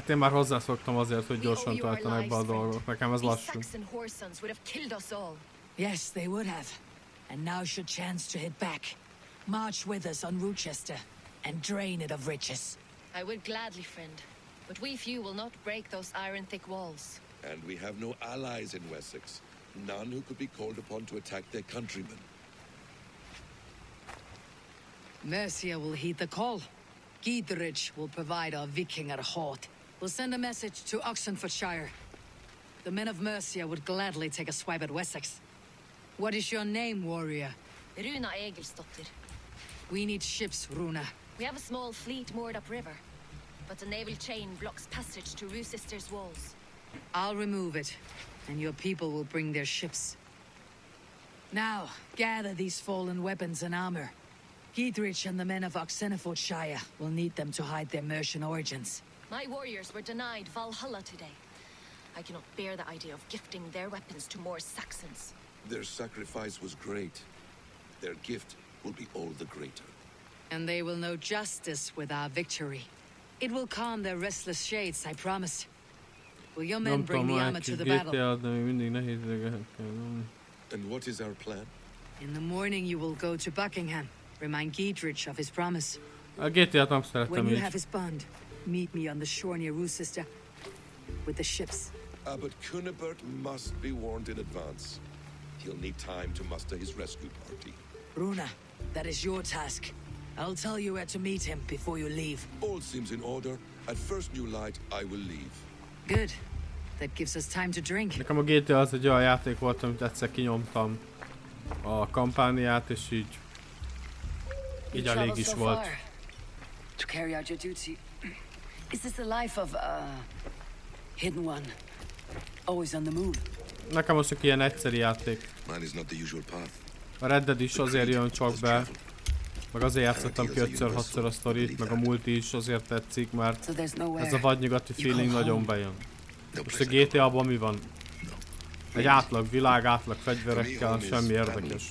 Hát én már hozzászoktam azért, hogy gyorsan tartanak be a dolgok. Nekem ez lassú. Yes, they would have. And now is your chance to hit back. March with us on Rochester and drain it of riches. I would gladly, friend. But we few will not break those iron-thick walls. And we have no allies in Wessex. None who could be called upon to attack their countrymen. Mercia will heed the call. Giedrach will provide our Vikinger halt. We'll send a message to Oxenfordshire. The men of Mercia would gladly take a swipe at Wessex. What is your name, warrior? Runa Egilsdottir. We need ships, Runa. We have a small fleet moored upriver, but the naval chain blocks passage to Rochester's walls. I'll remove it, and your people will bring their ships. Now, gather these fallen weapons and armor. Giedrach and the men of Oxenfordshire will need them to hide their Mercian origins. My warriors were denied Valhalla today. I cannot bear the idea of gifting their weapons to more Saxons. Their sacrifice was great. Their gift will be all the greater. And they will know justice with our victory. It will calm their restless shades, I promise. Will your men bring the armor to the battle? And what is our plan? In the morning you will go to Buckingham. Remind Giedrach of his promise. A GTA-t nem szeretem When you így. have his bond, meet me on the shore near Rochester with the ships. But Cunibert must be warned in advance. He'll need time to muster his rescue party. Runa, that is your task. I'll tell you where to meet him before you leave. All seems in order. At first new light, I will leave. Good. That gives us time to drink. Nekem a GTA az egy olyan játék volt, amit egyszer kinyomtam a kampániát, és így elég is volt. To carry out your duty. Is this the life of hidden one? Always on the move. Nekem most csak ilyen egyszeri játék. Mine is not the usual path. A Red Dead is azért jön csak be, meg azért játszottam ki 5-6-szor a sztorit, meg a multi is azért tetszik, mert ez a vadnyugati feeling nagyon bejön. Most a GTA-ban mi van? Egy átlag világ, átlag fegyverekkel, semmi érdekes.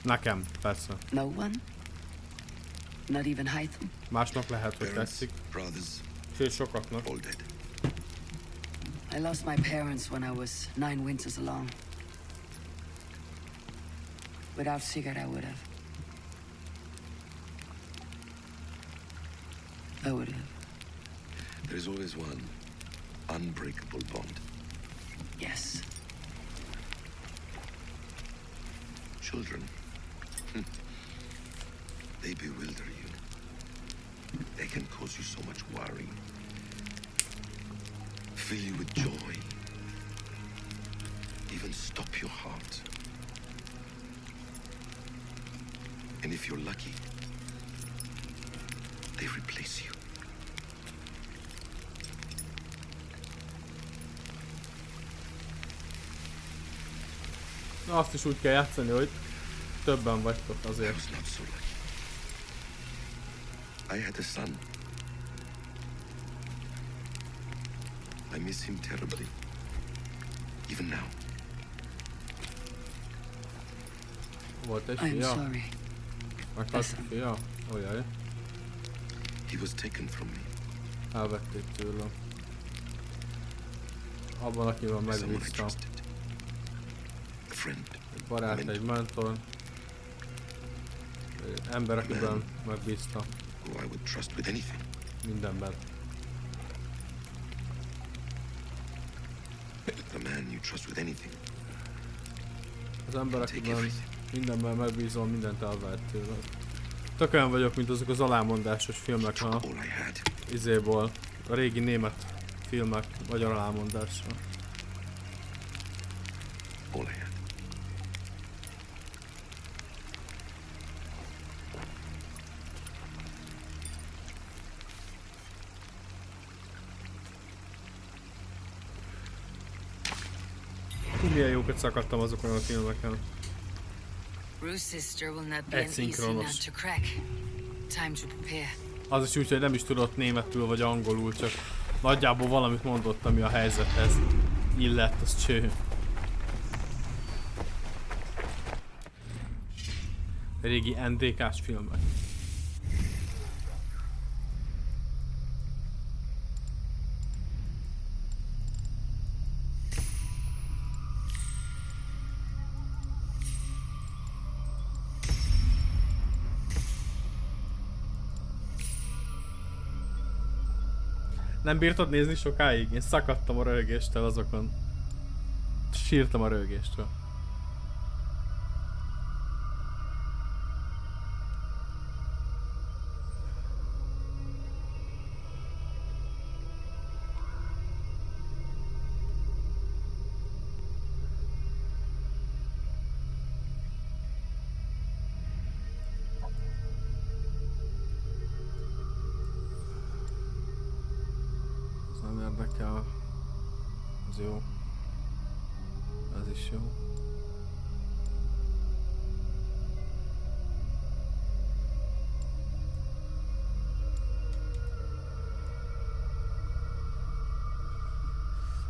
Nekem, persze. Másnak lehet, hogy tetszik. Sőt, sokaknak. I lost my parents when I was 9 winters along. Without Sigurd, I would have. There is always one unbreakable bond. Yes. Children. They bewilder you. They can cause you so much worry. Fill you with joy. Even stop your heart. And if you're lucky, they replace you. Na, azt is úgy kell játszani, hogy többen vagytok azért. I was not so lucky. I had a son. I miss him terribly. Even now. Volt egy I'm fia? sorry. Meghalt a fia? Ojjaj. He was taken from me. Elvették tőlem. Abban, akivel megbíztam. Egy barát, egy mentor. Egy ember, akiben megbíztam. Mindenben. Az ember, akiben mindenben megbízom, mindent elvált tőlem. Tök olyan vagyok, mint azok az alámondásos filmek a izéból. A régi német filmek magyar alámondással. Milyen jókat szakadtam azokon a filmeken. Egyszinkronos. Az is úgy, hogy nem is tudott németül vagy angolul, csak nagyjából valamit mondott, ami a helyzethez illett, az cső. Régi NDK-s filmek. Nem bírtad nézni sokáig? Én szakadtam a röhögéstől azokon. Sírtam a röhögéstől. Érdekel. Az jó. Ez is jó.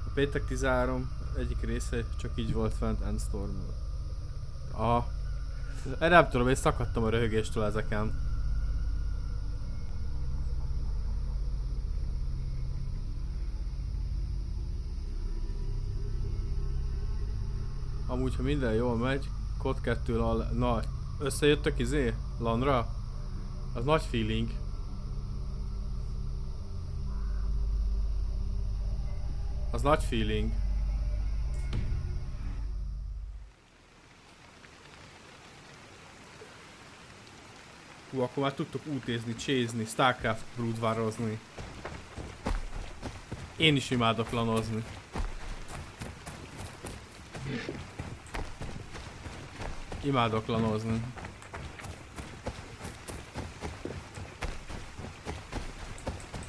A péntek 13 egyik része csak így volt fent Endstorm-ból. Aha. Nem tudom, én szakadtam a röhögéstől ezeken. Amúgy, ha minden jól megy, kod 2 na, összejöttök izé? Lanra? Az nagy feeling. Az nagy feeling. Hú, akkor már tudtok útézni, csézni, Starcraft broodwarozni. Én is imádok lanozni. Imádok lanozni.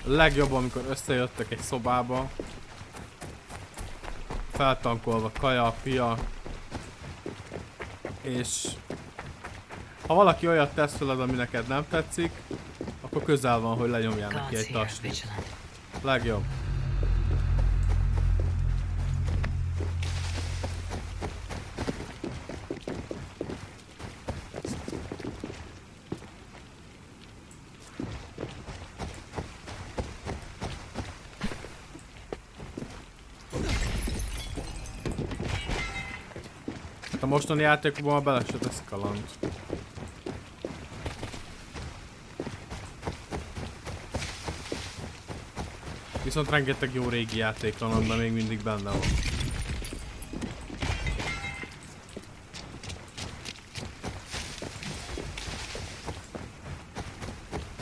A legjobb, amikor összejöttek egy szobába. Feltankolva kaja, pia. És ha valaki olyat tesz veled, ami neked nem tetszik, akkor közel van, hogy lenyomjál neki egy tastit. Legjobb. A mostani játékokban bele se tesz kaland. Viszont rengeteg jó régi játék van, amiben még mindig benne van.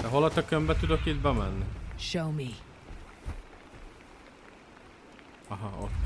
De hol a tökönbe tudok itt bemenni? Show me. Aha, ott.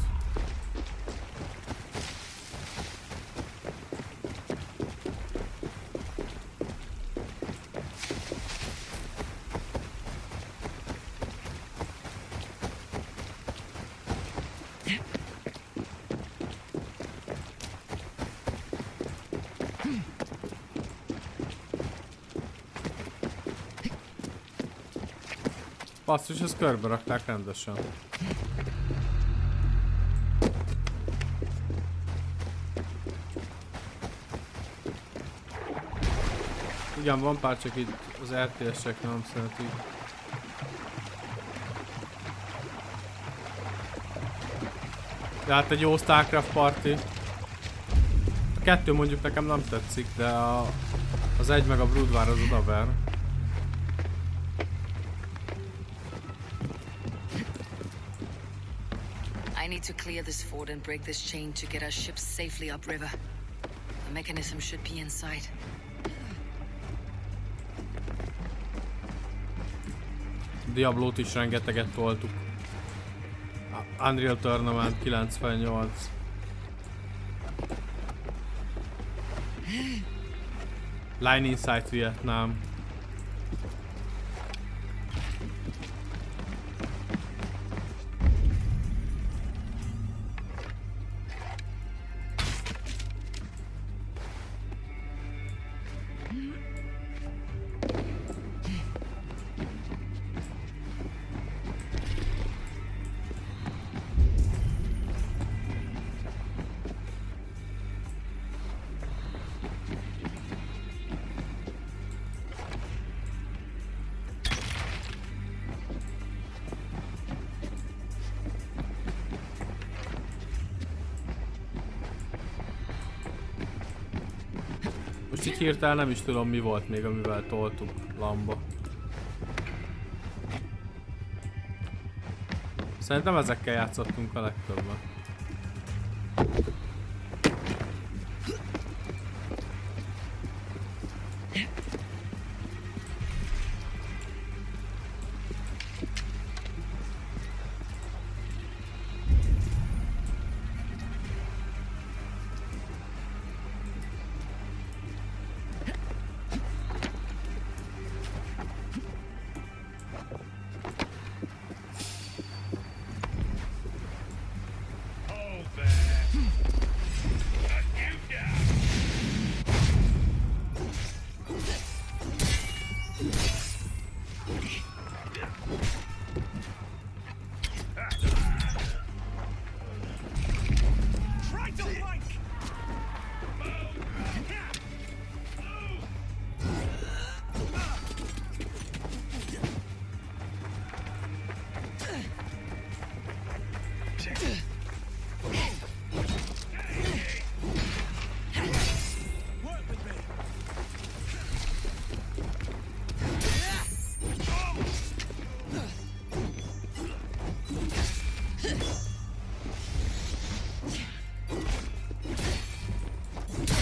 Basszus, ezt körbe rakták rendesen. Igen, van pár, csak itt az RTS-ek nem szeretik. De hát egy jó Starcraft party. A 2 mondjuk nekem nem tetszik, de az 1 meg a Brood War az odaver. I need to clear this fort and break this chain to get our ships safely upriver. The mechanism should be inside. Diablót is rengeteget toltuk. Unreal Tournament 98. Line Insight Vietnam. Most így hirtelen nem is tudom mi volt még, amivel toltuk lamba. Szerintem ezekkel játszottunk a legtöbben.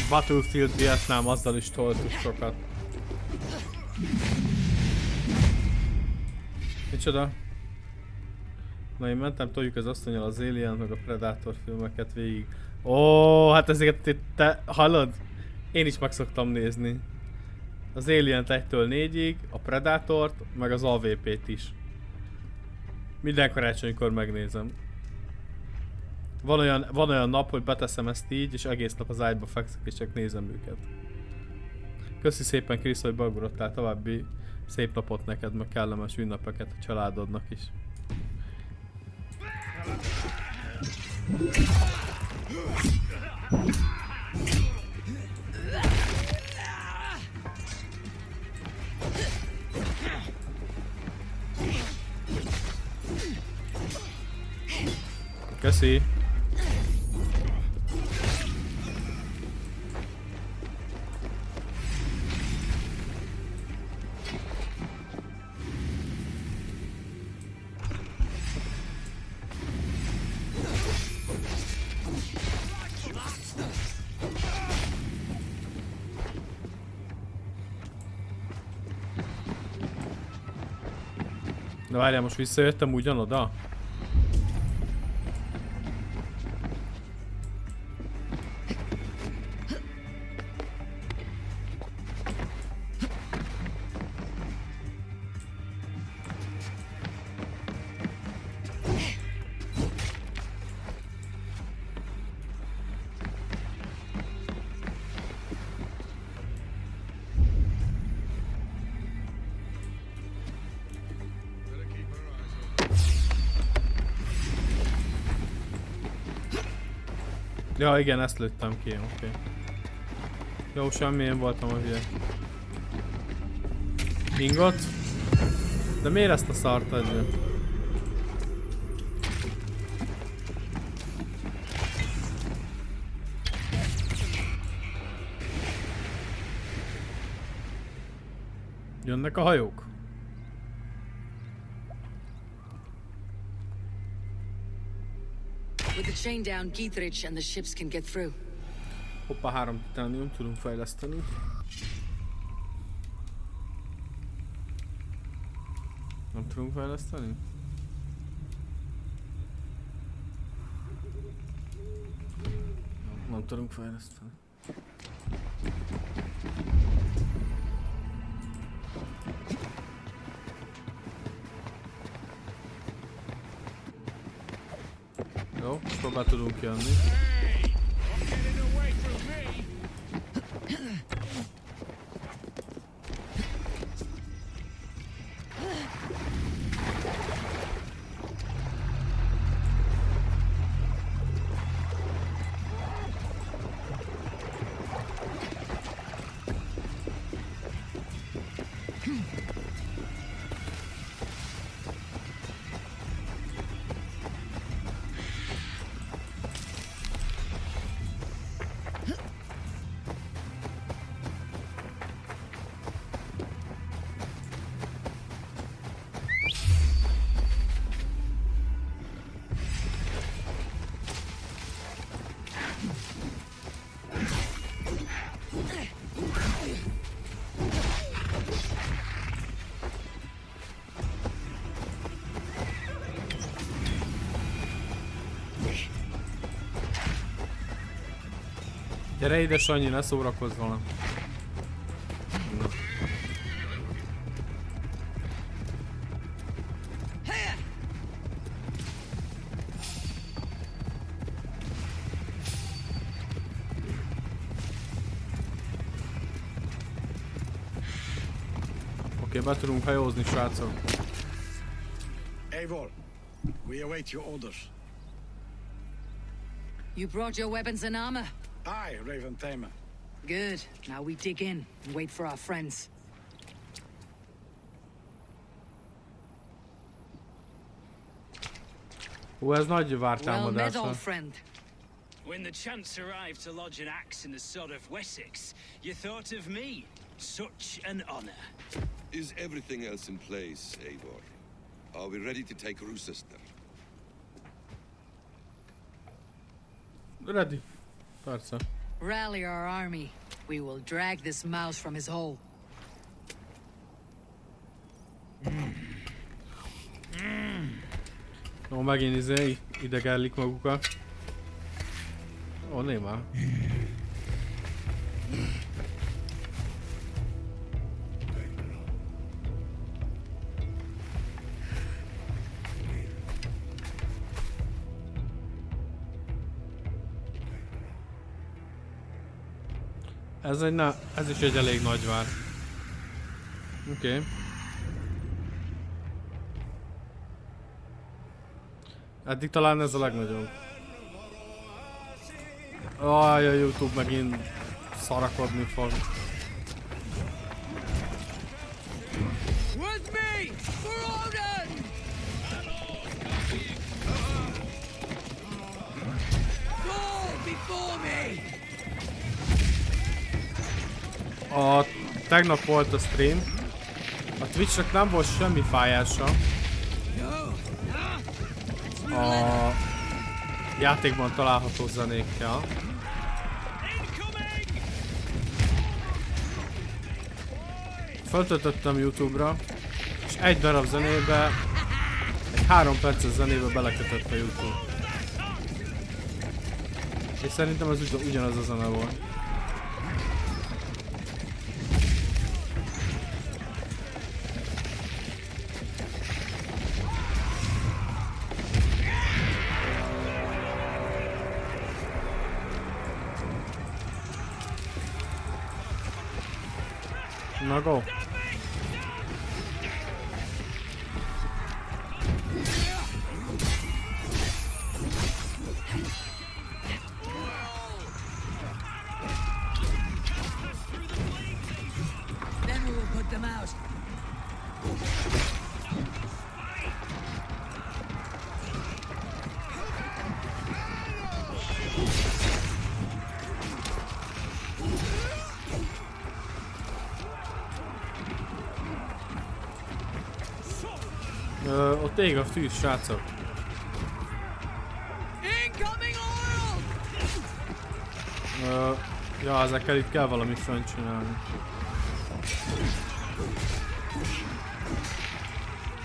Battlefield Vietnam, azzal is toltuk sokat. Micsoda? Na én mentem, toljuk az asszonnyal az Alien meg a Predator filmeket végig. Ó, hát ezeket te hallod? Én is meg szoktam nézni. Az Alien-t 1-től 4-ig, a Predatort, meg az AVP-t is. Minden karácsonykor megnézem. Van olyan nap, hogy beteszem ezt így, és egész nap az ágyba fekszek, és csak nézem őket. Köszi szépen, Krisz, hogy beugrottál, további szép napot neked, meg kellemes ünnepeket a családodnak is. Köszi! De várjál, most visszajöttem ugyanoda? Ja igen, ezt lőttem ki, oké. Jó, semmi, én voltam a hülye. Ingot? De miért ezt a szart adja? Jönnek a hajók? With the chain down, Geethrich and the ships can get through. Hoppá, 3 titánium tudunk fejleszteni. Nem tudunk fejleszteni? Nem tudunk fejleszteni. Jó, próbál tudunk jönni. Gyere ide, Sanyi, ne szórakozz velem. Oké, be tudunk hajózni, srácok. Eivor, we await your orders. You brought your weapons and armor? Aye, Raven Tamer. Good. Now we dig in and wait for our friends. Hú, ez nagy Well vártámadás. met, old friend. When the chance arrived to lodge an axe in the sod of Wessex, you thought of me. Such an honor. Is everything else in place, Eivor? Are we ready to take Rochester? Ready. Persze. Rally our army. We will drag this mouse from his hole. Ó, megint idegellik magukat. Ó, némá. Ez is egy elég nagy vár. Oké. Eddig talán ez a legnagyobb. Aj, a YouTube megint szarakodni fog. With me! For Odin! Go before me! Tegnap volt a stream. A Twitchnek nem volt semmi fájása. A játékban található zenékkel. Föltöltöttem YouTube-ra, és egy darab zenébe, egy 3 perces zenébe belekötött a YouTube. És szerintem ez ugyanaz a zene volt. Na go! Then we will put them out. Ott ég a tűz, srácok. Incoming oil! Ja, ezekkel itt kell valamit fönt csinálni.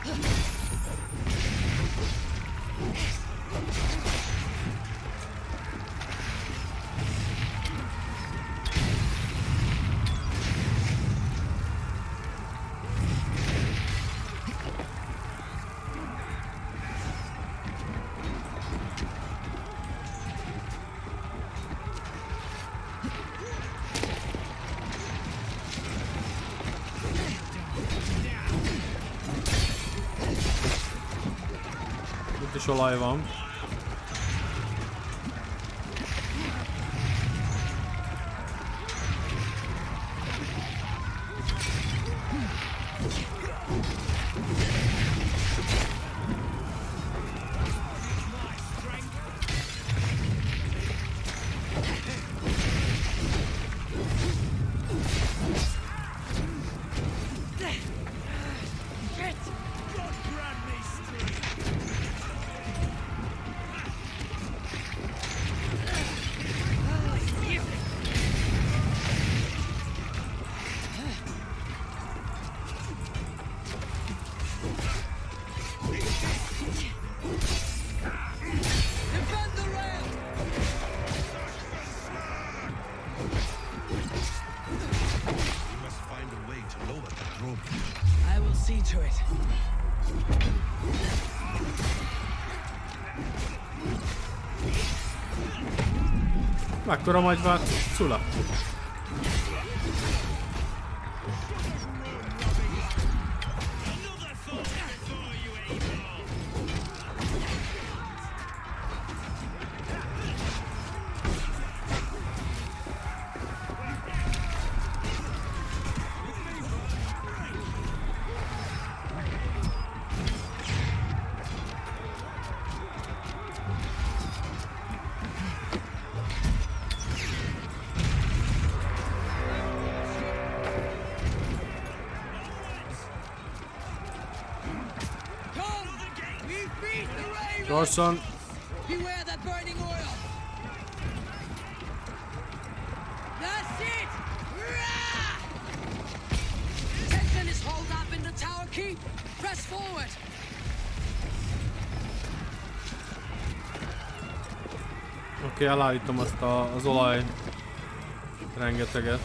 Itt is olaj van. I will see to it. Mekkora magyvár, Cula? Gyorsan! Beware that burning oil. That's it. Rah! Tension is hauled up in the tower keep. Press forward. Oké, elállítom azt az olaj rengeteget.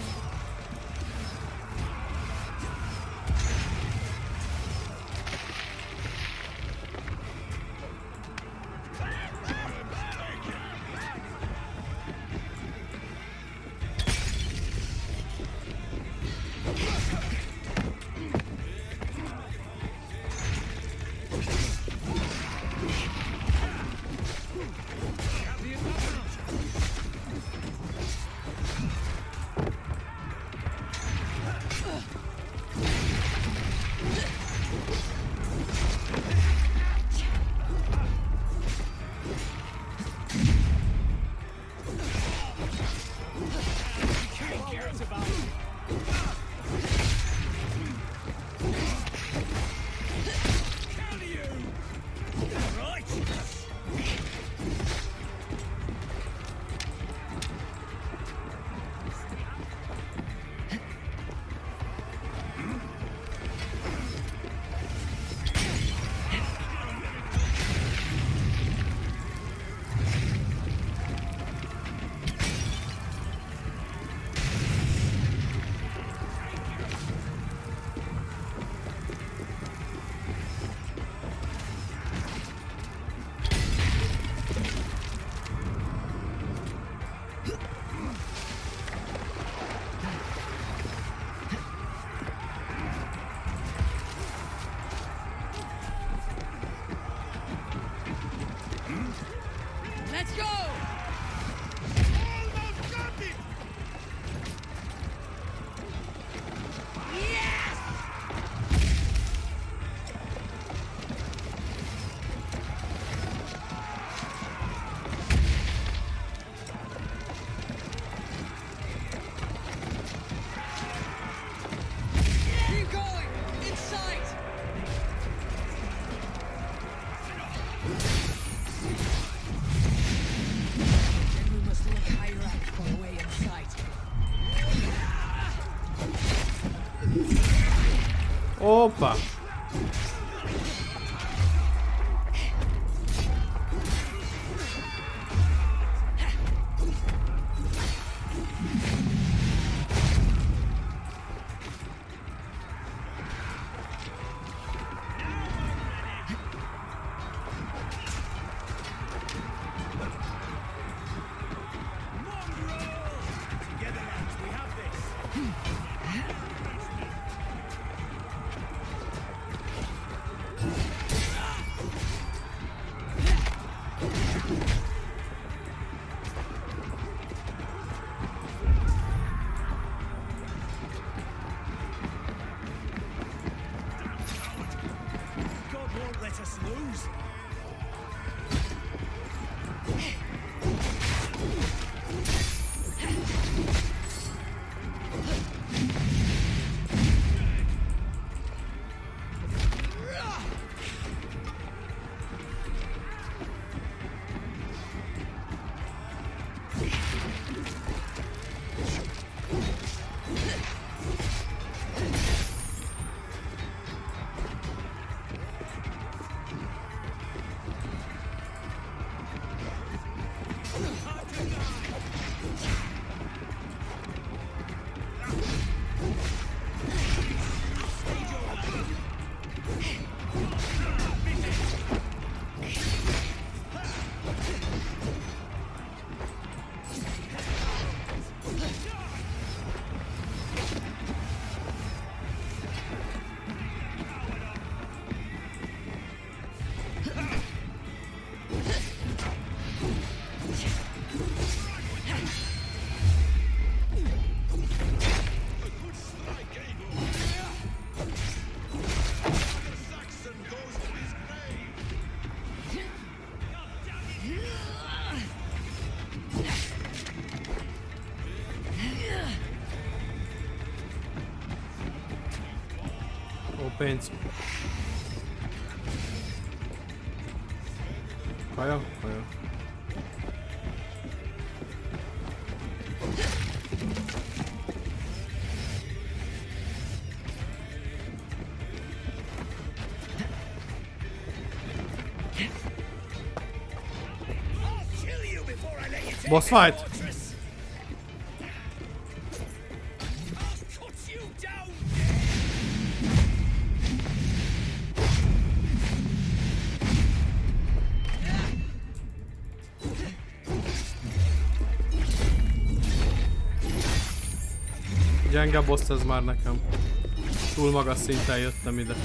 Let's go. Yes! Keep going. In sight. Then we must look higher up for a way in sight. Opa! God won't let us lose. Pénz. Kaja? Kaja. Boss fight! Gyenge boss ez már nekem. Túl magas szinten jöttem ide.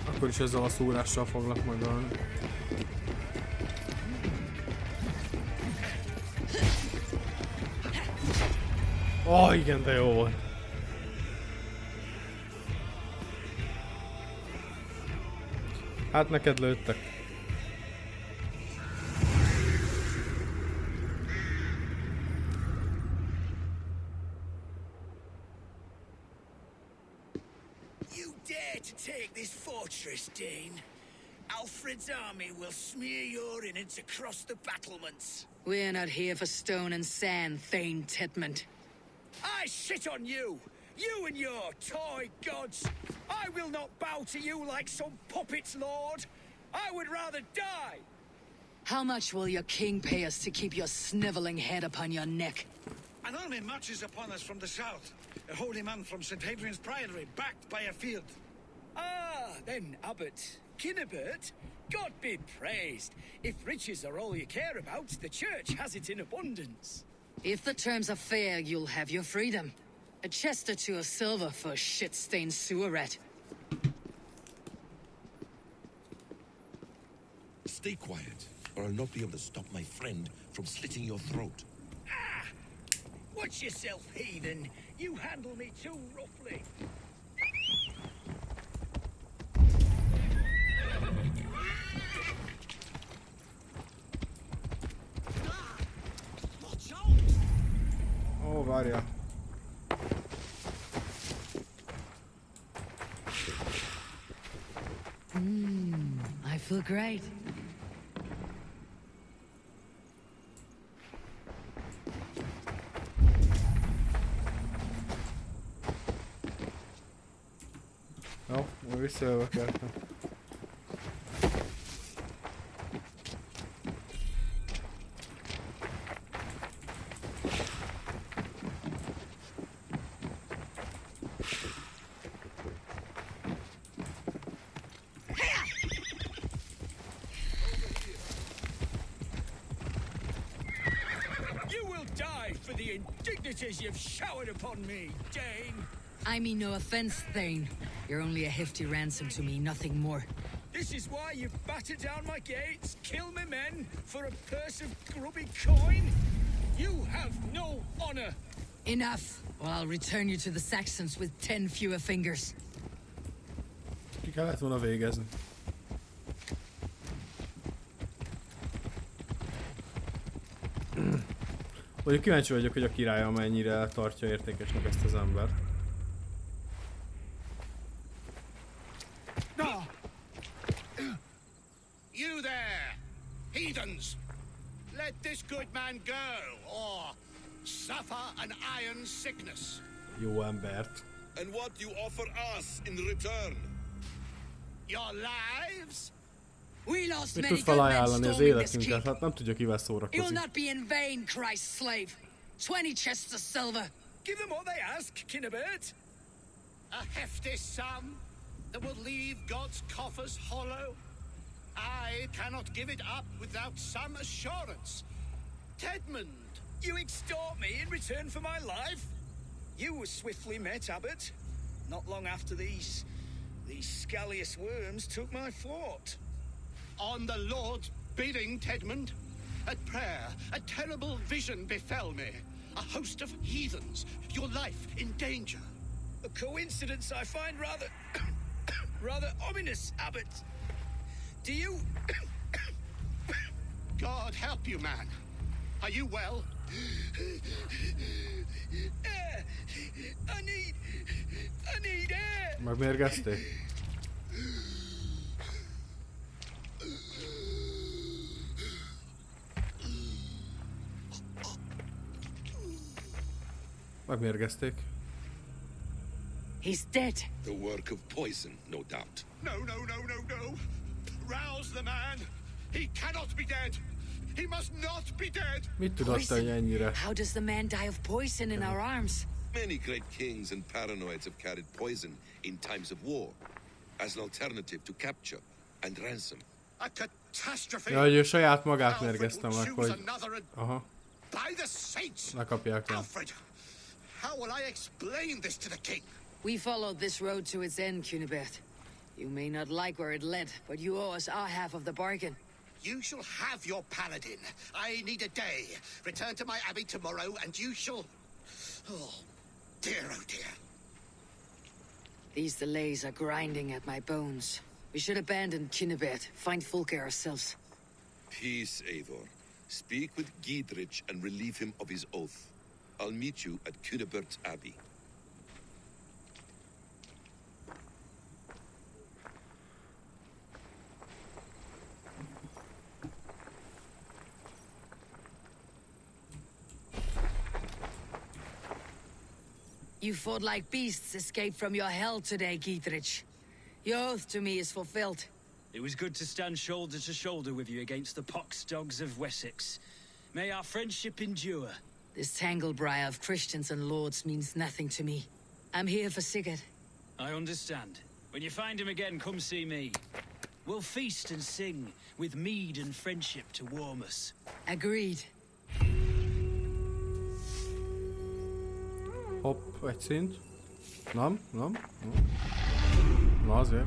Akkor is ezzel a szúrással foglak majd ölni. Igen, de jó volt. Hát neked lőttek. You dare to take this fortress, Dane? Alfred's army will smear your innards across the battlements. We're not here for stone and sand, Thane Tedmond. I shit on you! You and your toy gods! I will not bow to you like some puppet's lord! I would rather die! How much will your king pay us to keep your sniveling head upon your neck? An army marches upon us from the south. A holy man from St. Hadrian's Priory, backed by a field. Ah, then, Abbot Kinnebert, God be praised. If riches are all you care about, the church has it in abundance. If the terms are fair, you'll have your freedom. A chest or two of silver for a shit-stained sewer rat. Stay quiet, or I'll not be able to stop my friend from slitting your throat. Ah! Watch yourself, heathen. You handle me too roughly. Ó, várja. I feel great. Jó, majd visszajövök értem. die for the indignities you've showered upon me, Dane. I mean no offense, Thane. You're only a hefty ransom to me, nothing more. This is why you batter down my gates, kill me men for a purse of grubby coin? You have no honor. Enough, or I'll return you to the Saxons with 10 fewer fingers. Ki kellett volna végezni. Mondjuk kíváncsi vagyok, hogy a király mennyire tartja értékesnek ezt az embert. You there, heathens! Let this good man go, or suffer an iron sickness. Jó embert. And what do you offer us in return? Your lives? We lost Mit many tud good men felajánlani az storming this életünket? keep. Hát nem tudja kivel You'll szórakozni. not be in vain, Christ's slave. 20 chests of silver. Give them what they ask, Kinnebert. A hefty sum that will leave God's coffers hollow? I cannot give it up without some assurance. Tedmund! You extort me in return for my life? You were swiftly met, Abbot. Not long after these scallious worms took my fort. On the Lord's bidding, Tedmund. At prayer, a terrible vision befell me. A host of heathens, your life in danger. A coincidence I find rather... rather ominous, Abbot. Do you... God help you, man. Are you well? Air! I need air! Megmérgezték? Megmérgezték. He's dead. The work of poison, no doubt. No. Rouse the man. He cannot be dead. He must not be dead. Mit tudott tenni ennyire? How does the man die of poison in our arms? Many great kings and paranoids have carried poison in times of war as an alternative to capture and ransom. A catastrophe. Ja, hogy ő saját magát Alfred mérgezte will meg, choose hogy... another and Aha, by the saints. lekapják le. Alfred, how will I explain this to the king? We followed this road to its end, Cunibert. You may not like where it led, but you owe us our half of the bargain. You shall have your paladin. I need a day. Return to my abbey tomorrow, and you shall... Oh dear. These delays are grinding at my bones. We should abandon Cunibert, find Fulke ourselves. Peace, Eivor. Speak with Giedrich and relieve him of his oath. I'll meet you at Cunebert's Abbey. You fought like beasts escaped from your hell today, Giedrich. Your oath to me is fulfilled. It was good to stand shoulder to shoulder with you against the pox dogs of Wessex. May our friendship endure. This tanglebriar of Christians and lords means nothing to me. I'm here for Sigurd. I understand. When you find him again, come see me. We'll feast and sing, with mead and friendship to warm us. Agreed. Hopp, egy szint. Nem. Na azért.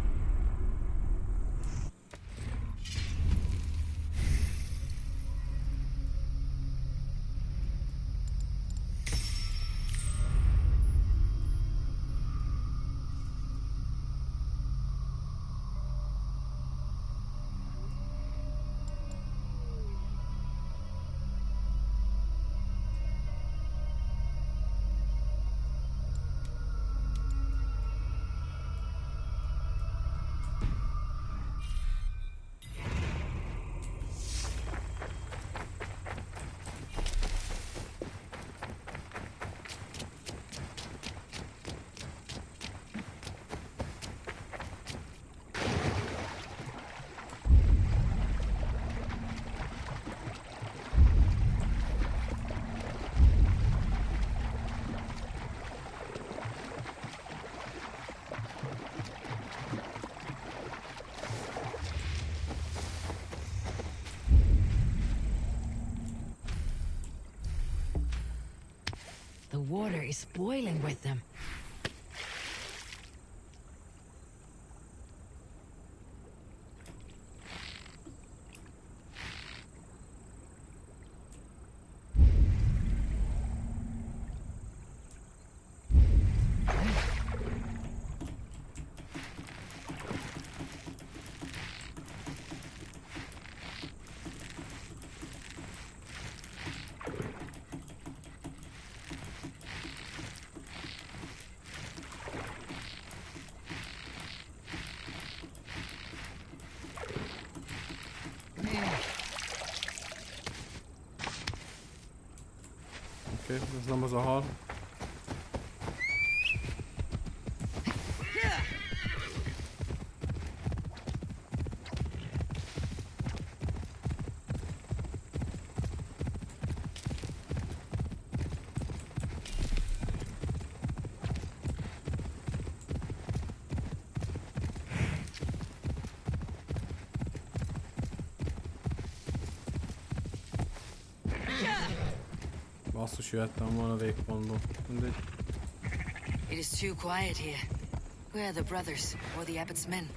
The water is boiling with them. Oké, ez nem az a hal. Basszus, jöhettem volna végpontból. Mindegy. It is too quiet here. Where are the brothers, or the abbot's men?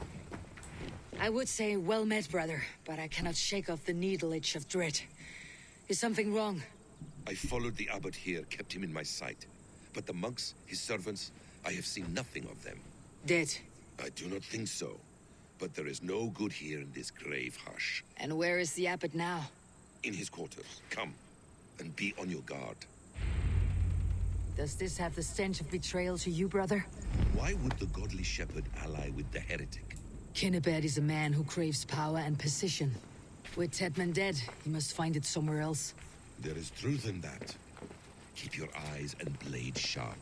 I would say well met, brother, but I cannot shake off the needle itch of dread. Is something wrong? I followed the abbot here, kept him in my sight. But the monks, his servants, I have seen nothing of them. Dead. I do not think so. But there is no good here in this grave hush. And where is the abbot now? In his quarters. Come, and be on your guard. Does this have the stench of betrayal to you, brother? Why would the godly shepherd ally with the heretic? Kinnebed is a man who craves power and position. With Tedman dead, he must find it somewhere else. There is truth in that. Keep your eyes and blade sharp.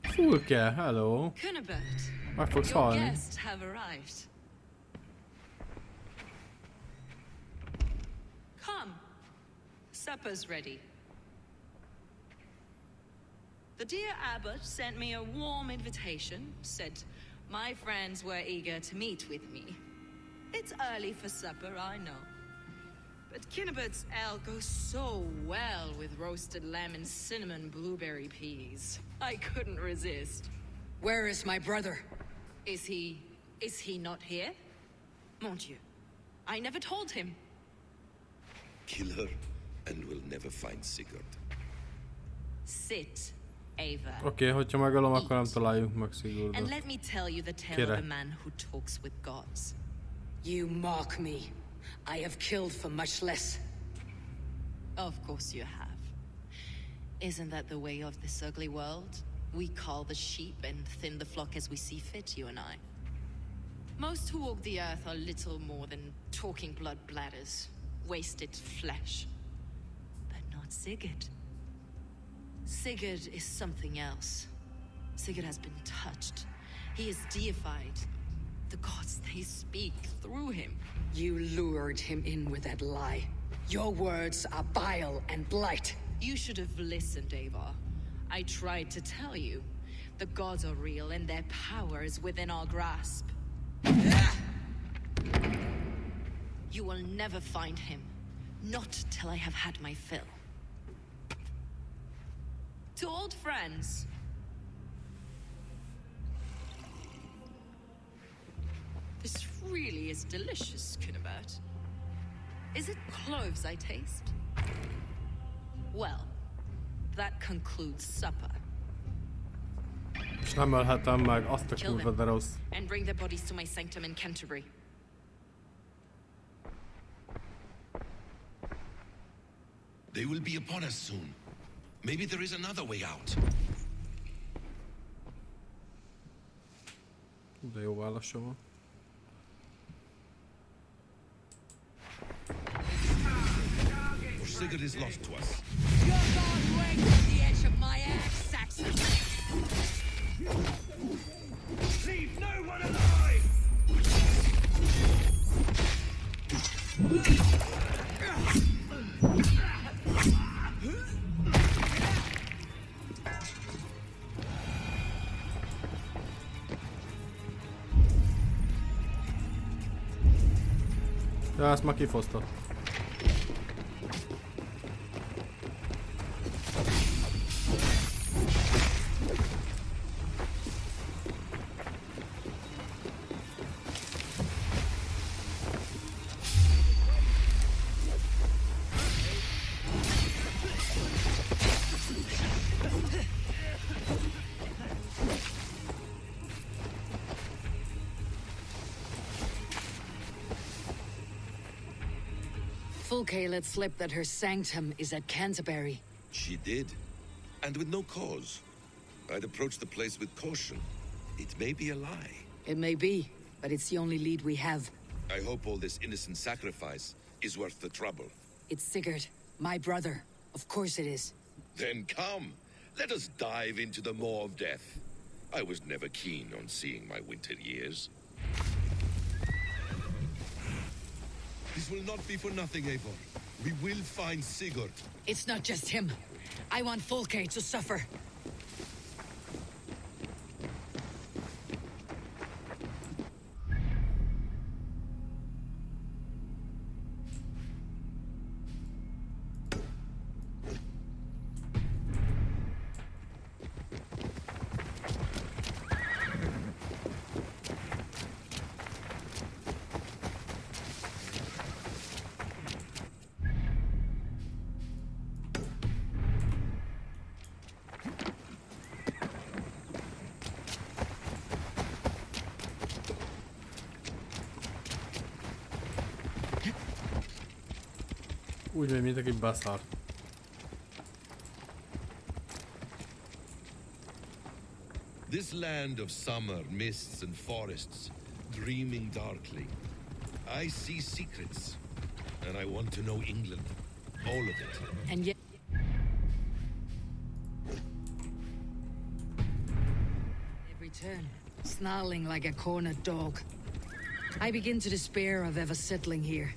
Fulke, hello. Kinnebed, Meg fogsz your halni. guests have arrived. Come, supper's ready. The dear abbot sent me a warm invitation, said my friends were eager to meet with me. It's early for supper, I know. But Kinnebed's ale goes so well with roasted lamb and cinnamon blueberry peas. I couldn't resist. Where is my brother? Is he not here? Mon Dieu, I never told him. Kill her, and we'll never find Sigurd. Sit, Ava. Oké, hogyha megölöm, akkor nem találjuk meg And Sigurdot. let me tell you the tale Kérek. of a man who talks with gods. You mock me. I have killed for much less. Of course you have. Isn't that the way of this ugly world? We cull the sheep and thin the flock as we see fit, you and I. Most who walk the earth are little more than talking blood bladders, wasted flesh. But not Sigurd. Sigurd is something else. Sigurd has been touched. He is deified. The gods, they speak through him. You lured him in with that lie. Your words are bile and blight. You should have listened, Ava. I tried to tell you. The gods are real and their power is within our grasp. You will never find him. Not till I have had my fill. To old friends. This really is delicious, Kinnebed. Is it cloves I taste? Well, that concludes supper. És nem ölhetem meg, azt a Kill kurva them de rossz. and bring their bodies to my sanctum in Canterbury. They will be upon us soon. Maybe there is another way out. De jó válasza van. For Sigurd is lost to us. Your god waits at the edge of my axe, Saxon. Leave no one alive! Ja, ezt már kifosztott. Fulke let slip that her sanctum is at Canterbury. She did, and with no cause. I'd approach the place with caution. It may be a lie. It may be, but it's the only lead we have. I hope all this innocent sacrifice is worth the trouble. It's Sigurd, my brother. Of course it is. Then come, let us dive into the maw of death. I was never keen on seeing my winter years. This will not be for nothing, Eivor. We will find Sigurd. It's not just him. I want Fulke to suffer. Úgy megy, mint aki beszár. This land of summer mists and forests, dreaming darkly. I see secrets, and I want to know England. All of it. And yet... Every turn, snarling like a cornered dog. I begin to despair of ever settling here.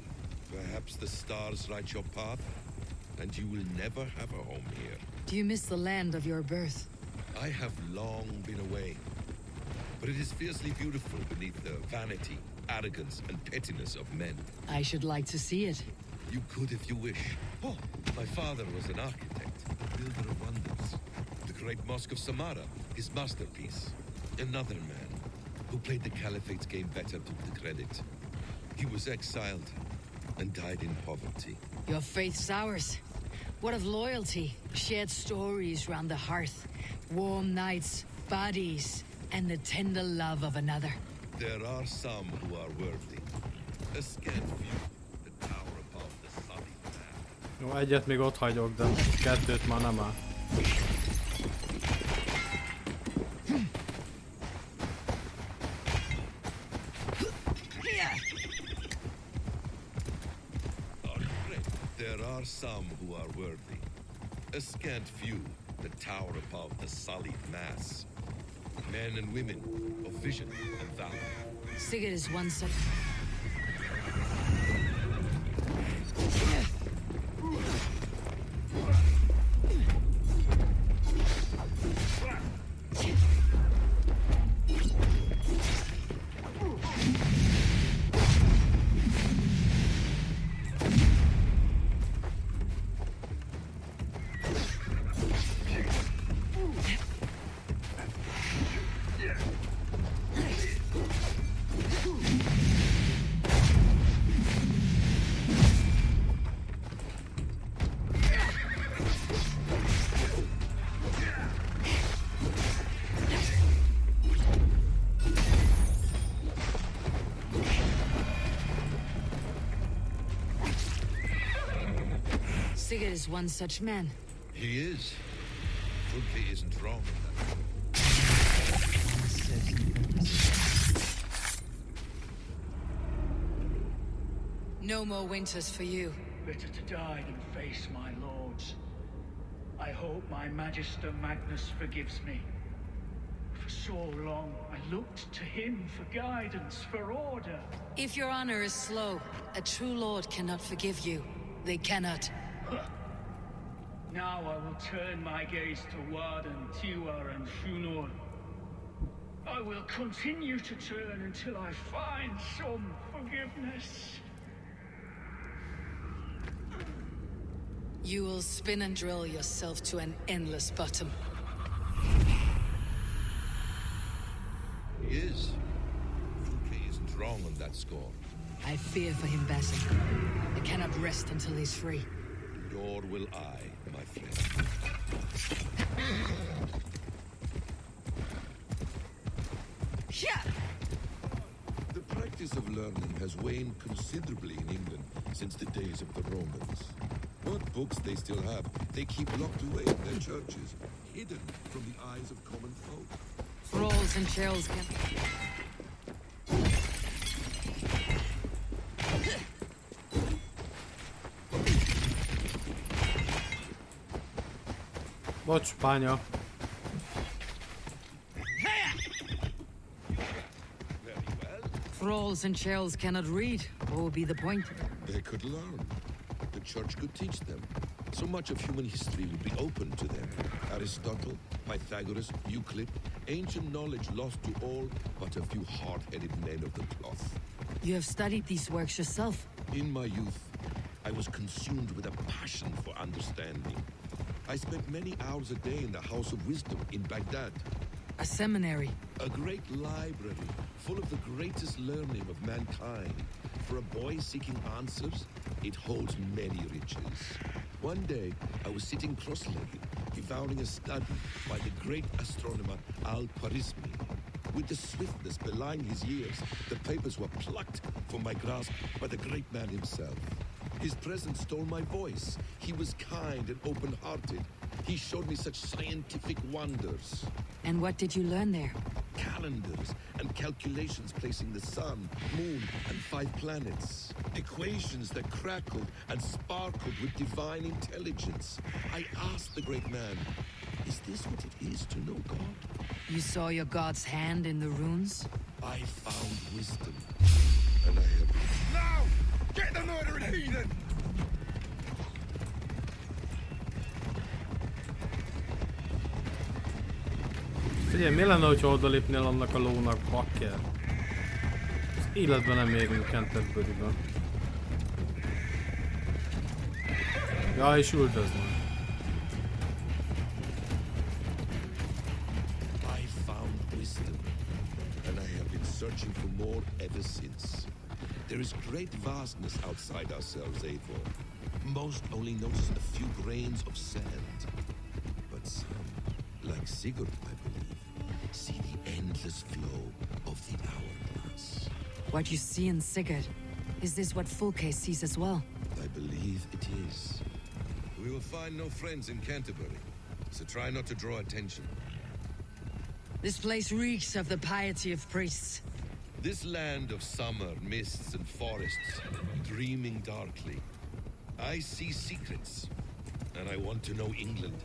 Perhaps the stars light your path, and you will never have a home here. Do you miss the land of your birth? I have long been away, but it is fiercely beautiful beneath the vanity, arrogance, and pettiness of men. I should like to see it. You could if you wish. Oh, my father was an architect, a builder of wonders. The great Mosque of Samarra, his masterpiece. Another man who played the Caliphate's game better took the credit. He was exiled and died in poverty. Your faith's ours. What of loyalty? Shared stories round the hearth. Warm nights, bodies, and the tender love of another. There are some who are worthy. A scant few, the tower above the sunny land. Jó, egyet még ott hagyok, de kettőt már nem áll. There are some who are worthy. A scant few that tower above the sullied mass. Men and women of vision and valor. Sigurd is one such... Sigurd is one such man. He is. Fulke isn't wrong. No more winters for you. Better to die than face my lords. I hope my Magister Magnus forgives me. For so long, I looked to him for guidance, for order. If your honor is slow, a true lord cannot forgive you. They cannot. Now I will turn my gaze to Warden, Tiwar, and Shunor. I will continue to turn until I find some forgiveness. You will spin and drill yourself to an endless bottom. He is. Fulke isn't wrong on that score. I fear for him, Basim. I cannot rest until he's free. Nor will I, my friend. The practice of learning has waned considerably in England since the days of the Romans. What books they still have, they keep locked away in their churches, hidden from the eyes of common folk. Thralls and churls can... Bocs, pánya. Thralls and churls cannot read. What would be the point? They could learn. The church could teach them. So much of human history would be open to them. Aristotle, Pythagoras, Euclid, ancient knowledge lost to all but a few hard-headed men of the cloth. You have studied these works yourself. In my youth, I was consumed with a passion for understanding. I spent many hours a day in the House of Wisdom in Baghdad. A seminary. A great library full of the greatest learning of mankind. For a boy seeking answers, it holds many riches. One day, I was sitting cross-legged, devouring a study by the great astronomer Al-Khwarizmi. With the swiftness belying his years, the papers were plucked from my grasp by the great man himself. His presence stole my voice. He was kind and open-hearted. He showed me such scientific wonders. And what did you learn there? Calendars and calculations placing the sun, moon, and 5 planets. Equations that crackled and sparkled with divine intelligence. I asked the great man, is this what it is to know God? You saw your god's hand in the runes? I found wisdom, and I have... Now! Get the murdering heathen! Figyelj, mi lenne, hogyha odalépnél annak a lónak, bakker? Az életben nem érünk Canterburyben. Ja, és üldözni. I found wisdom, and I have been searching for more ever since. There is great vastness outside ourselves, Eivor. Most only notice a few grains of sand. But some, like Sigurd, I believe, see the endless flow of the hourglass. What you see in Sigurd, is this what Fulke sees as well? I believe it is. We will find no friends in Canterbury, so try not to draw attention. This place reeks of the piety of priests. This land of summer, mists and forests, dreaming darkly. I see secrets, and I want to know England.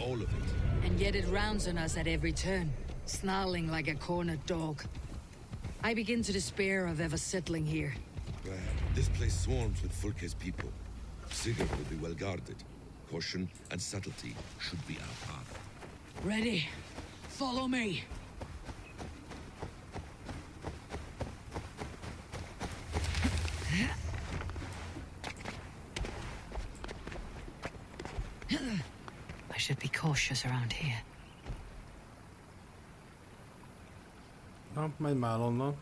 All of it. And yet it rounds on us at every turn, snarling like a cornered dog. I begin to despair of ever settling here. This place swarms with Fulke's people. Sigurd will be well guarded. Caution and subtlety should be our path. Ready? Follow me. I should be cautious around here. Na, menj már onnan.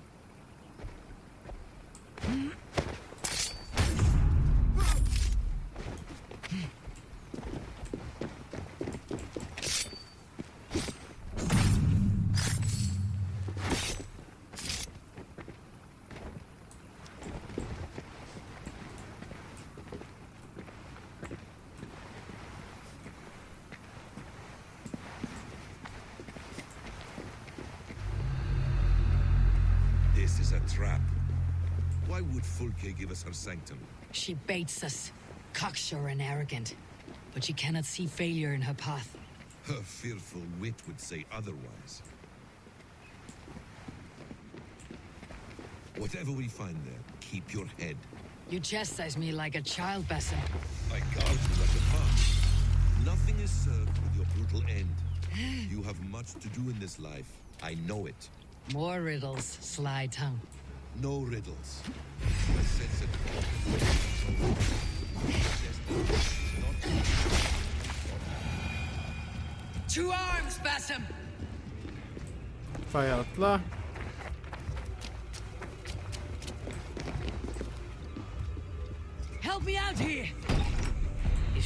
This is a trap. Why would Fulke give us her sanctum? She baits us, cocksure and arrogant. But she cannot see failure in her path. Her fearful wit would say otherwise. Whatever we find there, keep your head. You chastise me like a child, Basim. I guard you like a fox. Nothing is served with your brutal end. You have much to do in this life. I know it. More riddles, sly tongue. No riddles. I sense it. Not To arms, Basim! Fejelt le. Help me out here!